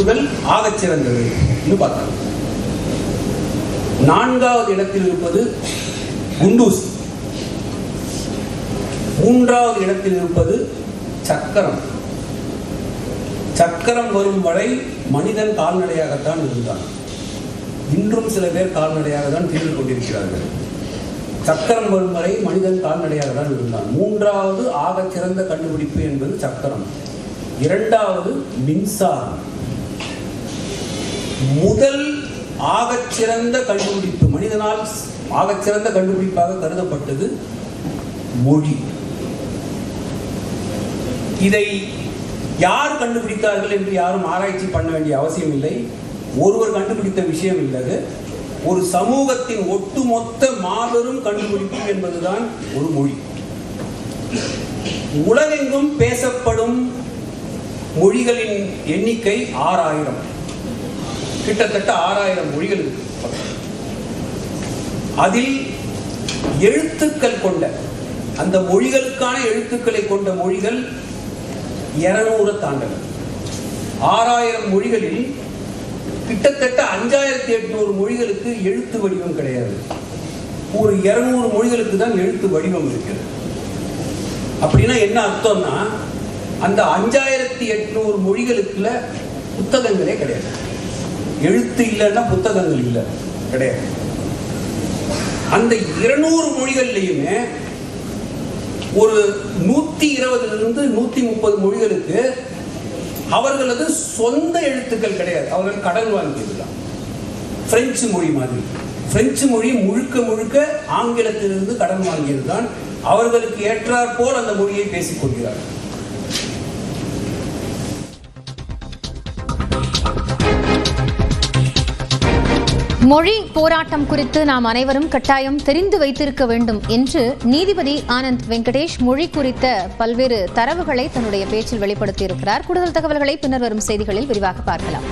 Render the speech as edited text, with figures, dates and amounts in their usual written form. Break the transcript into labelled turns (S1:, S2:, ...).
S1: முதல் ஆகச் சிறந்தது பார்த்தாங்க. 4வது இடத்தில் இருப்பது குண்டூசி. 3வது இடத்தில் இருப்பது சக்கரம். சக்கரம் வரும் வரை மனிதன் கால்நடையாகத்தான் இருந்தான். இன்றும் சில பேர் கால்நடையாக தான் திரிந்து கொண்டிருக்கிறார்கள். சக்கரம் வரும் வரை மனிதன் கால்நடையாக தான் இருந்தான். 3வது ஆக சிறந்த கண்டுபிடிப்பு என்பது சக்கரம். 2வது மின்சாரம். முதல் ஆகச்சிறந்த கண்டுபிடிப்பு, மனிதனால் ஆகச்சிறந்த கண்டுபிடிப்பாக கருதப்பட்டது மொழி. இதை யார் கண்டுபிடித்தார்கள் என்று யாரும் ஆராய்ச்சி பண்ண வேண்டிய அவசியம் இல்லை. ஒருவர் கண்டுபிடித்த விஷயம் இல்லை. ஒரு சமூகத்தின் ஒட்டுமொத்த மாபெரும் கண்டுபிடிப்பு என்பதுதான் ஒரு மொழி. உலகெங்கும் பேசப்படும் மொழிகளின் எண்ணிக்கை 6000, கிட்டத்தட்ட 6000 மொழிகள் இருக்கு. அதில் எழுத்துக்கள் கொண்ட, அந்த மொழிகளுக்கான எழுத்துக்களை கொண்ட மொழிகள் 200 தாண்டன. 6000 மொழிகளில் கிட்டத்தட்ட 5800 மொழிகளுக்கு எழுத்து வடிவம் கிடையாது. ஒரு 200 மொழிகளுக்கு தான் எழுத்து வடிவம் இருக்கிறது. அப்படின்னா என்ன அர்த்தம்னா, அந்த 5800 மொழிகளுக்குள்ள புத்தகங்களே கிடையாது. எழுத்து இல்லைன்னா புத்தகங்கள் இல்லை, கிடையாது. அந்த 200 மொழிகள்லையுமே ஒரு 120 130 மொழிகளுக்கு அவர்களது சொந்த எழுத்துக்கள் கிடையாது. அவர்கள் கடன் வாங்கியதுதான். பிரெஞ்சு மொழி மாதிரி. பிரெஞ்சு மொழி முழுக்க முழுக்க ஆங்கிலத்திலிருந்து கடன் வாங்கியதுதான். அவர்களுக்கு ஏற்றாற் போல் அந்த மொழியை பேசிக் கொள்கிறார்கள்.
S2: மொழி போராட்டம் குறித்து நாம் அனைவரும் கட்டாயம் தெரிந்து வைத்திருக்க வேண்டும் என்று நீதிபதி ஆனந்த் வெங்கடேஷ் மொழி குறித்த பல்வேறு தரவுகளை தன்னுடைய பேச்சில் வெளிப்படுத்தியிருக்கிறார். கூடுதல் தகவல்களை பின்னர் வரும் செய்திகளில் விரிவாக பார்க்கலாம்.